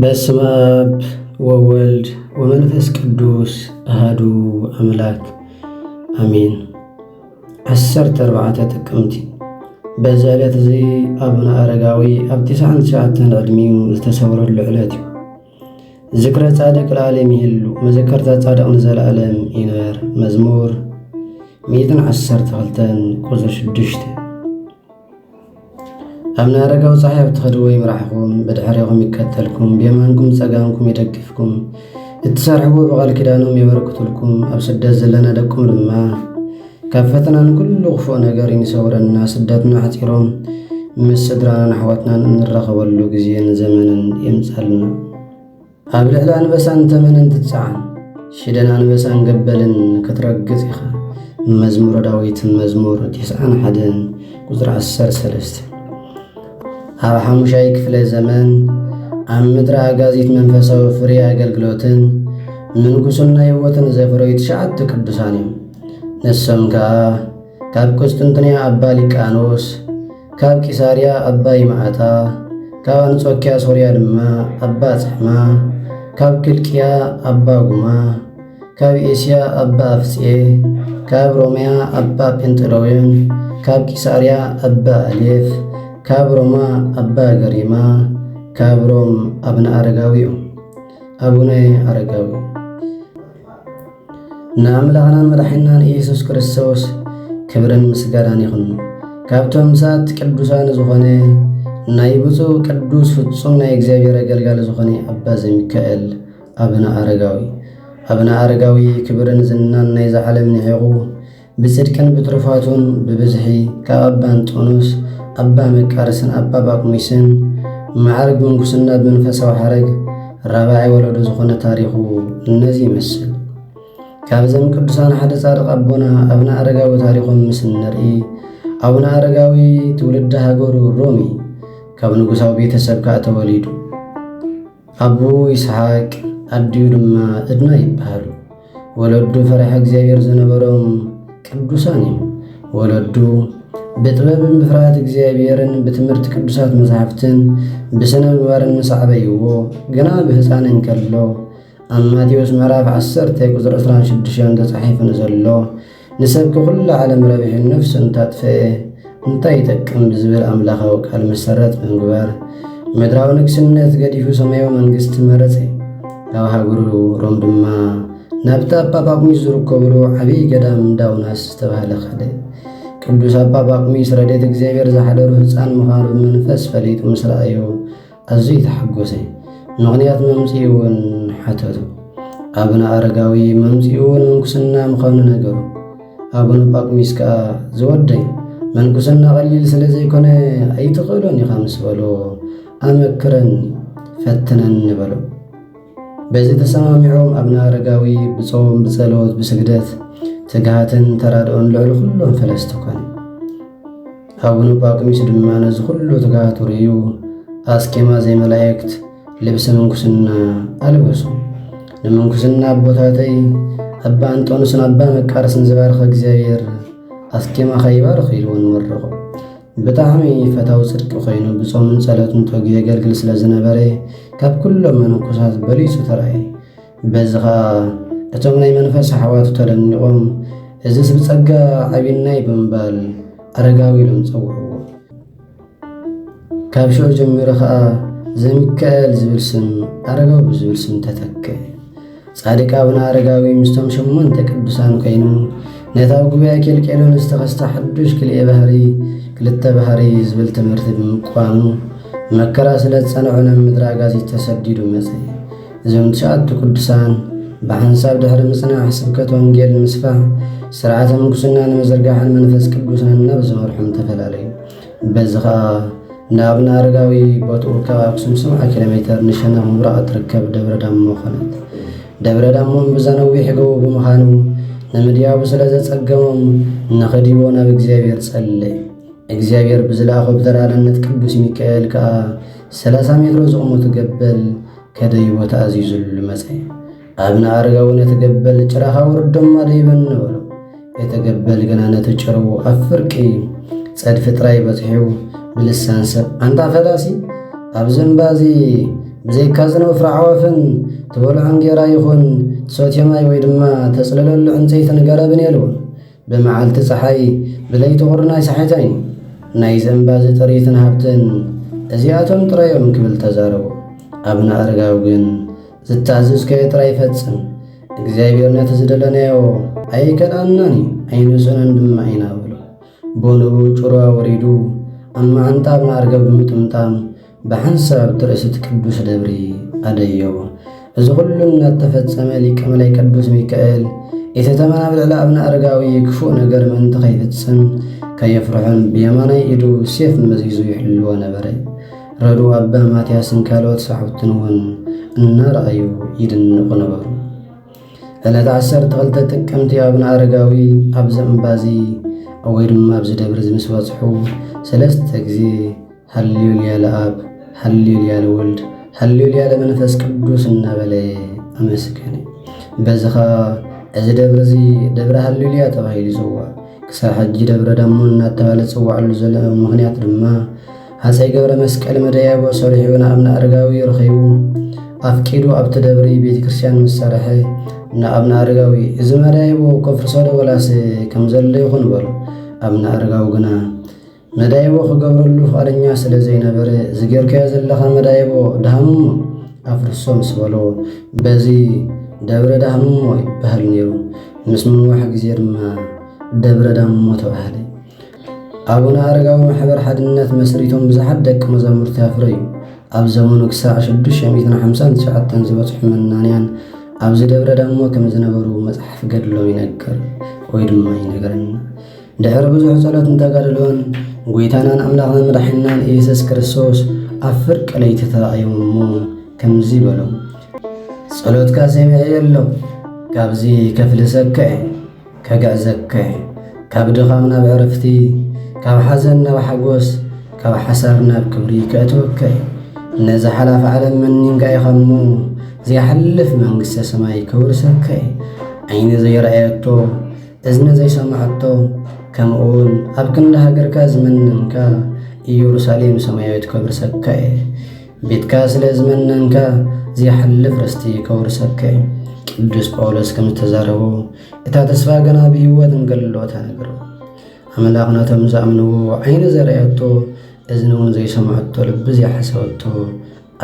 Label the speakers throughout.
Speaker 1: በስመ አብ ወወልድ ወመንፈስ ቅዱስ አሐዱ አምላክ አሜን። 14 ጥቅምቲ በዛ ዕለት እዚ አቡነ አረጋዊ ኣብ 99 ዕድሚኡ ዝተሰውረሉ ዕለት እዩ። ዝክረ ጻድቅ ለዓለም ይህሉ መዘከርታ ጻድቅ ንዘለዓለም ይነበር። መዝሙር 112 ቁጥር 6 አቡነ አረጋዊ ፀሓይ ኣብ ትኸድዎ ይምራሕኩም፣ በድሕሪኹም ይከተልኩም፣ ብየማንኩም ፀጋምኩም ይደግፍኩም፣ እትሰርሕዎ ብቓል ኪዳኖም የበረክቱልኩም። ኣብ ስደት ዘለና ደቁም ድማ ካብ ፈተናን ኩሉ ክፉእ ነገር ይንሰውረና። ስደትና ሓፂሮም ምስ ስድራናን ኣሕዋትናን እንረኸበሉ ግዜን ዘመንን የምፃልና። ኣብ ልዕሊ ኣንበሳን ተመንን ትፀዓን፣ ሽደን ኣንበሳን ገበልን ክትረግፅ ኢኻ። መዝሙረ ዳዊት መዝሙር 91 ቁጥሪ 13 ኣብ 5ይ ክፍለ ዘመን ኣብ ምድሪ ኣጋዚት መንፈሳዊ ፍሬ ኣገልግሎትን ምንኩስና ህይወትን ዘፍረዩ 9 ቅዱሳን እዮም። ንሶም ከዓ ካብ ቆስጥንጥንያ ኣባ ሊቃኖስ፣ ካብ ቂሳርያ ኣባ ይማዓታ፣ ካብ አንጾኪያ ሶርያ ድማ ኣባ ጽሕማ፣ ካብ ክልቅያ ኣባ ጉማ፣ ካብ ኤስያ ኣባ አፍፄ፣ ካብ ሮምያ ኣባ ጴንጥሎን፣ ካብ ቂሳርያ ኣባ አሌፍ፣ ካብ ሮማ ኣባ ገሪማ፣ ካብ ሮም አቡነ አረጋዊ እዮም። አቡነ አረጋዊ ንኣምላኽናን መድሓኒትናን ኢየሱስ ክርስቶስ ክብርን ምስጋናን ይኹን። ካብቶም ሳት ቅዱሳን ዝኾነ ናይ ብፁዕ ቅዱስ ፍጹም ናይ እግዚአብሔር አገልጋሊ ዝኾነ ኣባ ዘሚካኤል አቡነ አረጋዊ። አቡነ አረጋዊ ክብርን ዝናን ናይ ዝዓለም ንዒቑ ብጽድቅን ብትሩፋቱን ብብዝሒ ካብ ኣባ አንጦኖስ፣ ኣባ መቃርስን ኣባ ጳኩሚስን ማዕረግ ምንኩስና ብመንፈሳዊ ሓረግ 4ይ ወለዶ ዝኾነ ታሪኹ እነዚህ ይመስል። ካብዞም ቅዱሳን ሓደ ጻድቕ ኣቦና አቡነ አረጋዊ ታሪኾም ምስ ንርኢ፣ አቡነ አረጋዊ ትውልደ ሃገሩ ሮሚ ካብ ንጉሳዊ ቤተሰብ ከዓ ተወሊዱ። ኣቦ ይስሐቅ ኣዲኡ ድማ ዕድና ይበሃሉ። ወለዱ ፈሪሃ እግዚአብሔር ዝነበሮም ቅዱሳን እዮም። ወለዱ ብጥበብን ብፍርሃት እግዚአብሔርን ብትምህርቲ ቅዱሳት መጽሓፍትን ብስነ ምግባርን ምስ ዓበይዎ ገና ብህፃን ከሎ ኣብ ማቴዎስ ምዕራፍ 10 ቁጥሪ 26 ተጻሒፉ ዘሎ ንሰብኪ ኩሉ ዓለም ረቢሕ ነፍሱ እንታጥፍአ እንታይ ይጠቅም ብዝብል ኣምላኻዊ ቃል መሰረት ብምግባር ምድራዊ ንግስነት ገዲፉ ሰማያዊ መንግስቲ መረፀ። ኣብ ሃገሩ ሮም ድማ ናብቲ ኣባ ጳኩሚስ ዝርከብሉ ዓብይ ገዳም ዳውናስ ዝተባሃለ ኸደ። ቅዱስ ኣባ ጳኩሚስ ረድኤት እግዚአብሔር ዝሓደሩ ህፃን ምዃኑ ብመንፈስ ፈሊጡ ምስ ረኣዮ ኣዝዩ ተሓጎሰ። ምኽንያት መምፅኡ እውን ሓተቱ። አቡነ አረጋዊ መምፅኡ እውን ምንኩስና ምዃኑ ነገሩ። አቡነ ጳኩሚስ ከዓ ዝወደይ መንኩስና ቀሊል ስለ ዘይኮነ ኣይትኽእሎን ኢኻ ምስ በሎ ኣመክረን ፈትነን በሎ። በዚ ተሰማሚዖም አቡነ አረጋዊ ብጾም ብጸሎት ብስግደት ትግሃትን ተራድኦን ልዕሊ ኩሎም ፈለስቲ ኮነ። አቡነ ጳኩሚስ ድማ ነዚ ኩሉ ትግሃቱ ርእዩ ኣስኬማ ዘይመላእክት ልብሲ ምንኩስና ኣልበሱ። ንምንኩስና ኣቦታተይ ኣባ አንጦኖስን ኣባ መቃርስን ዝባርኸ እግዚአብሔር ኣስኬማ ኸይባርኽ ኢልውን መረቑ። ብጣዕሚ ፈታዊ ጽድቂ ኮይኑ ብጾምን ጸሎትን ተጊዩ የገልግል ስለ ዝነበረ ካብ ኩሎም መነኮሳት በሊጹ ተረእየ። በዚ ኸኣ እቶም ናይ መንፈስ ኣሕዋቱ ተደኒቖም እዚ ሰብ ጸጋ ዓብናይ ብምባል አረጋዊ ኢሎም ፀውዕዎ። ካብ ሽዑ ጀሚሩ ኸኣ ዘሚካኤል ዝብል ስም አረጋዊ ብዝብል ስም ተተክአ። ጻድቅ አቡነ አረጋዊ ምስቶም 8 ቅዱሳን ኮይኑ ነታ ኣብ ጉባኤ ኬልቄዶን ዝተኸስተ ሓዱሽ ክልተ ባህሪ ዝብል ትምህርቲ ብምቋሙ መከራ ስለ ዝጸንዑ ናብ ምድሪ ኣጋዚት ተሰዲዱ መጽ። እዞም 9 ቅዱሳን ብሓንሳብ ድሕሪ ምጽናዕ ስብከት ወንጌል ንምስፋሕ ስርዓተ ምንኩስና ንምዝርጋሕን መንፈስ ቅዱስን ናብ ዝመርሖም ተፈላለዩ። በዚ ኸኣ ንአቡነ አረጋዊ ቦትኡ ካብ ኣክሱም 70 ኪሎ ሜትር ንሸነኽ ምብራቕ ትርከብ ደብረ ዳሞ ኾነት። ደብረ ዳሞም ብዘነዊሕ ገቡ ብምዃኑ ንምድያቡ ስለ ዘጸገሞም ንኸዲቦ ናብ እግዚአብሔር ጸለየ። እግዚአብሔር ብዝለኣኾ ብተራዳነት ቅዱስ ሚካኤል ከዓ 30 ሜትሮ ዝቕመቱ ገበል ከደይቦ ተኣዚዙሉ መጸ። አቡነ አረጋዊ ነቲ ገበል ጭራኻ ውርዶማ ደይበኒ በሎ። የተገበል ገና ነቲ ጭሩ ኣብ ፍርቂ ጸድፊ ጥራይ በጽሒው ብልሳን ሰብ አንታ ፈላሲ أبزنبازي بزي كازنو فرعوافن تبولو عنجيرا يخون تسوتيماي ويدما تسللو العنزيت نقرابن يلون بمعال تصحي بلي تغرناي صحيتين ناي زنبازي طريتن هابتن ازياتهم ترايوم كبل تزارو أبنا أرقاوغن زتعزز كي تراي فتسن እግዚአብሔርነት ዝደለናዮ አይከዳናኒ አይነሱን ድማ አይናብሎ ቦኖ ጩራ ወሪዱ አማ አንጣብ ማርገብ ምጥምጣም በሐንሳብ ትርእስት ቅዱስ ደብሪ አደየው እዚ ሁሉም ተፈጸመ ሊቀ መላእክት ቅዱስ ሚካኤል የተተመና ብልዕላ አብና አረጋዊ ክፉ ነገር ምን ተኸይፈጽም ከየፍርሑን በየማናይ ኢዱ ሴፍ መዚዙ ይሕልዎ ነበረ ረዱ አባ ማትያስን ካልኦት ሰሓብትንውን እናርአዩ ይድንቁ ነበሩ ዕለት 12 ጥቅምት አብና አረጋዊ አብዘንባዚ ወይድማ አብዝ ደብር ዝምስ ወጽሑ ሰለስተ ጊዜ ሃሌሉያ ለአብ ሃሌሉያ ለወልድ ሃሌሉያ ለመንፈስ ቅዱስ እናበለ አመስገነ በዝኻ እዚ ደብር እዚ ደብረ ሃሌሉያ ተባሂሉ ይጽዋዕ ክሳብ ሕጂ ደብረ ዳሞ እናተባለ ጽዋዕሉ ዘሎ ምኽንያት ድማ ሃፀይ ገብረ መስቀል መደያቦ ሰሪሑና አብና አረጋዊ ረኺቡ አፍቂዱ ኣብቲ ደብሪ ቤተክርስቲያን መሳርሒ አብና አረጋዊ እዚ መዳይቦ ከፍርሶዶ ወላስ ከም ዘሎ ይኹን በሉ አብና አረጋዊ ግና መዳይቦ ክገብረሉ ፈቃደኛ ስለ ዘይነበረ ዝገርከያ ዘለኻ መዳይቦ ዳህምሞ አፍርሶ ምስ በሎ በዚ ደብረ ዳህምሞ ይበሃል ነይሩ ምስ ምንዋሕ ጊዜ ድማ ደብረ ዳሞ ተባሃለ አቡነ አረጋዊ ማሕበር ሓድነት መስሪቶም ብዙሓት ደቂ መዛሙርቲ ኣፍረዩ ኣብ ዘመኑ ክሳብ 659 ዝበፅሑ መናንያን ኣብዚ ደብረ ዳሞ ከም ዝነበሩ መጽሓፍ ገድሎም ይነገር ወይ ድማ ይነገረና ድሕሪ ብዙሕ ጸሎትን ተጋድሎን ጐይታናን ኣምላኽና መድሓኒናን ኢየሱስ ክርስቶስ ኣብ ፍርቂ ለይቲ ተራእዮም እሞ ከምዚ በሎም ጸሎትካ ሰሚዐ ኣሎ ካብዚ ከፍልሰከ ከጋዕዘከ ካብ ድኻም ናብ ዕረፍቲ ካብ ሓዘን ናብ ሓጎስ ካብ ሓሳር ናብ ክብሪ ከእትወከ ነዚ ሓላፍ ዓለም መኒንካ ኢኻ እሞ ዘይሓልፍ መንግሥተ ሰማይ ከውርሰከ ዓይኒ ዘይረአየቶ እዝኒ ዘይሰማዐቶ ከምኡውን ኣብ ክንዲ ሃገርካ ዝመነንካ ኢየሩሳሌም ሰማያዊት ከውርሰከ ቤትካ ስለ ዝመነንካ ዘይሓልፍ ርስቲ ከውርሰከ ቅዱስ ጳውሎስ ከም ዝተዛረቦ እታ ተስፋ ገና ብህይወት እንገሎ ተነግሮ ኣምላኽናቶም ዝኣምንዎ ዓይኒ ዘረአየቶ እዝኒ እውን ዘይሰማዐቶ ልቢ ዘይሓሰበቶ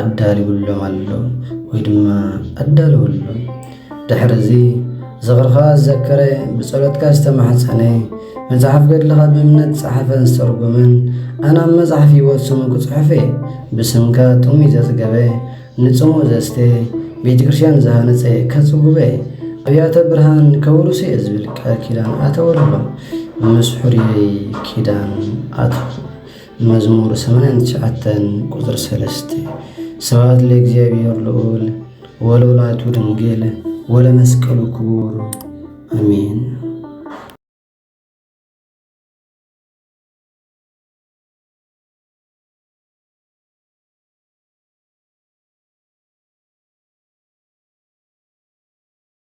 Speaker 1: ኣዳልዩሎም ኣሎ ወይ ድማ ኣዳልውሎም ድሕሪዚ ዝኽርኻ ዝዘከረ ብጸሎትካ ዝተማሕፀነ መጽሓፍ ገድልኻ ብእምነት ጸሓፈን ዝተርጎመን ኣነ ኣብ መጽሓፍ ሕይወት ስሙ ክጽሑፈ ብስምካ ጥሙይ ዘጽገበ ንጽሙዕ ዘስተ ቤተ ክርስቲያን ዝሃነጸ ከጽጉበ ኣብያተ ብርሃን ከውርሰ ዝብል ቃል ኪዳን ኣተወልሎ ምስ ሕሩየይ ኪዳን ኣትኹ መዝሙር 89 ቁጥር 3 ስብሐት ለእግዚአብሔር ልዑል ወለወላዲቱ ድንግል ወለመስቀሉ ክቡር አሜን።